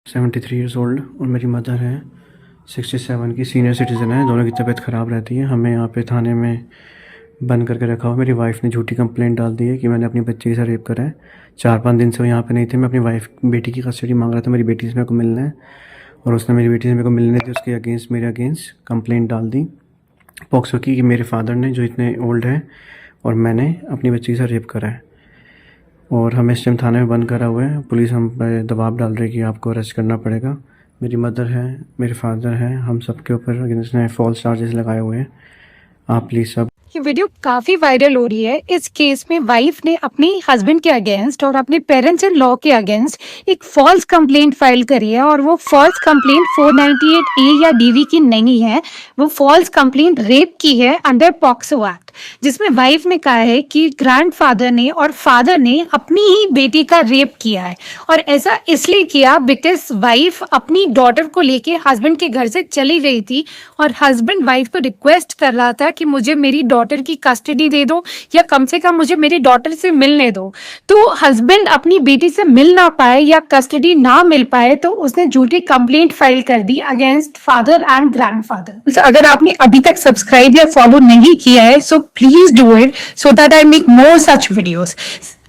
73 years old और मेरी mother है 67 की, सीनियर सिटीज़न है। दोनों की तबीयत ख़राब रहती है। हमें यहाँ पे थाने में बंद करके रखा हुआ। मेरी वाइफ़ ने झूठी कंप्लेंट डाल दी है कि मैंने अपनी बच्ची के साथ रेप करा है। 4-5 दिन से वो यहाँ पे नहीं थे। मैं अपनी बेटी की कस्टडी मांग रहा था। मेरी बेटी से मेरे को मिलना है और उसने मेरी बेटी से मेरे को मिलने दी। उसके अगेंस्ट मेरे अगेंस्ट कंप्लेंट डाल दी पॉक्सो की कि मेरे फादर ने, जो इतने ओल्ड हैं, और मैंने अपनी बच्ची के साथ रेप करा है। और हमें इस टाइम थाने में बंद करा हुआ है। पुलिस हम पे दबाव डाल रही है कि आपको अरेस्ट करना पड़ेगा। मेरी मदर है, मेरे फादर हैं, हम सबके ऊपर अगेंस्ट ने फॉल्स चार्जेस लगाए हुए हैं। आप प्लीज़ सब ये वीडियो काफी वायरल हो रही है। इस केस में वाइफ ने अपनी हस्बैंड के अगेंस्ट और अपने पेरेंट्स इन लॉ के अगेंस्ट एक फॉल्स कंप्लेंट फाइल करी है और वो फॉल्स कंप्लेंट 498A या डीवी की नहीं है। वो फॉल्स कंप्लेंट रेप की है अंडर पॉक्सो एक्ट, जिसमें वाइफ ने कहा है कि ग्रैंडफादर ने और फादर ने अपनी ही बेटी का रेप किया है। और ऐसा इसलिए किया बिकॉज वाइफ अपनी डॉटर को लेके हस्बैंड के घर से चली गई थी और हस्बैंड वाइफ को रिक्वेस्ट कर रहा था कि मुझे मेरी डॉटर की कस्टडी दे दो या कम से कम मुझे मेरी डॉटर से मिलने दो। तो हस्बैंड अपनी बेटी से मिल ना पाए या कस्टडी ना मिल पाए तो उसने झूठी कंप्लेंट फाइल कर दी अगेंस्ट फादर एंड ग्रैंडफादर। अगर आपने अभी तक सब्सक्राइब या फॉलो नहीं किया है so please do it so that I make more such videos.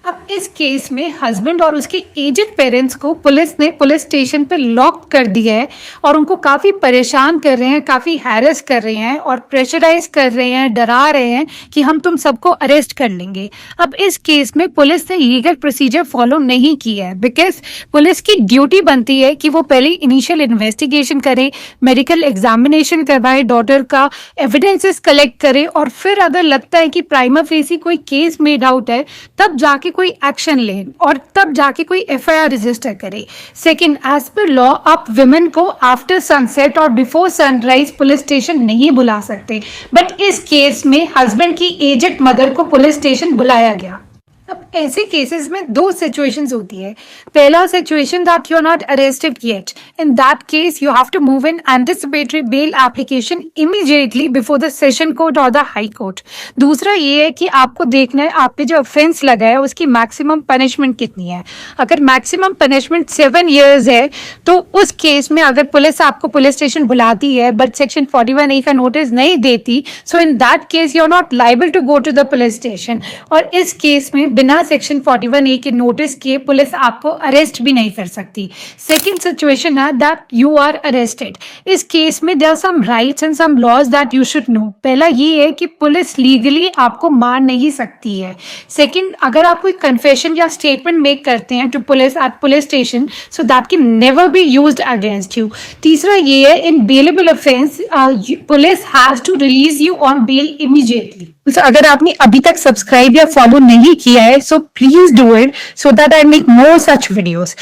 अब इस केस में हस्बैंड और उसके एजेड पेरेंट्स को पुलिस ने पुलिस स्टेशन पे लॉक कर दिया है और उनको काफ़ी परेशान कर रहे हैं, काफ़ी हैरेस कर रहे हैं और प्रेशराइज कर रहे हैं, डरा रहे हैं कि हम तुम सबको अरेस्ट कर लेंगे। अब इस केस में पुलिस ने लीगल प्रोसीजर फॉलो नहीं किया है बिकॉज पुलिस की ड्यूटी बनती है कि वो पहले इनिशियल इन्वेस्टिगेशन करे, मेडिकल एग्जामिनेशन करवाए, डॉटर का एविडेंसेस कलेक्ट करे और फिर अगर लगता है कि प्राइमा फेसी कोई केस मेड आउट है तब जाके कोई एक्शन ले और तब जाके कोई एफआईआर रजिस्टर करे। सेकंड, एज पर लॉ आप विमेन को आफ्टर सनसेट और बिफोर सनराइज पुलिस स्टेशन नहीं बुला सकते, बट इस केस में हस्बैंड की एजेड मदर को पुलिस स्टेशन बुलाया गया। अब ऐसे केसेस में दो सिचुएशंस होती है। पहला situation that you are not arrested yet, in that case you have to move in anticipatory bail application immediately before the session court और द हाई कोर्ट। दूसरा ये है कि आपको देखना है आपके जो ऑफेंस लगा है उसकी मैक्सिमम पनिशमेंट कितनी है। अगर मैक्सिमम पनिशमेंट 7 years है तो उस केस में अगर पुलिस आपको पुलिस स्टेशन बुलाती है बट सेक्शन 41A का नोटिस नहीं देती, so in that case you are not liable to go to the police station. और इस केस में बिना सेक्शन 41A के नोटिस के पुलिस आपको अरेस्ट भी नहीं कर सकती। सेकंड सिचुएशन है दैट यू आर अरेस्टेड। इस केस में there are some rights and some laws that you should know. पहला ये है कि पुलिस लीगली आपको मार नहीं सकती है। सेकंड, अगर आप कोई कन्फेशन या स्टेटमेंट मेक करते हैं to police at police station so that can never be used against you. तीसरा ये है in bailable offence police has to release you on bail immediately. तो अगर आपने अभी तक सब्सक्राइब या फॉलो नहीं किया है so please do it so that I make more such videos.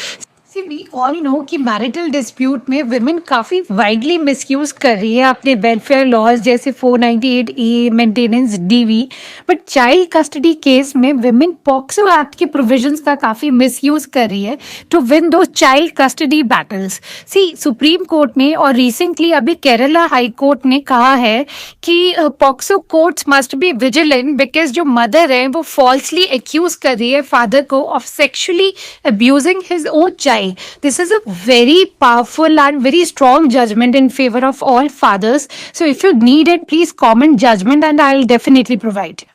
We all know कि मैरिटल डिस्प्यूट में विमेन काफ़ी वाइडली मिसयूज कर रही है अपने वेलफेयर लॉज जैसे 498A, maintenance, DV, but child custody case में विमेन पॉक्सो एक्ट के प्रोविजंस का काफ़ी मिसयूज कर रही है to win the child custody battles. सी सुप्रीम कोर्ट ने और रिसेंटली अभी केरला हाई कोर्ट ने कहा है कि POCSO courts must be vigilant because जो मदर है वो फॉल्सली एक्यूज कर रही है फादर को of sexually abusing his own child. This is a very powerful and very strong judgment in favor of all fathers. So if you need it, please comment judgment and I'll definitely provide.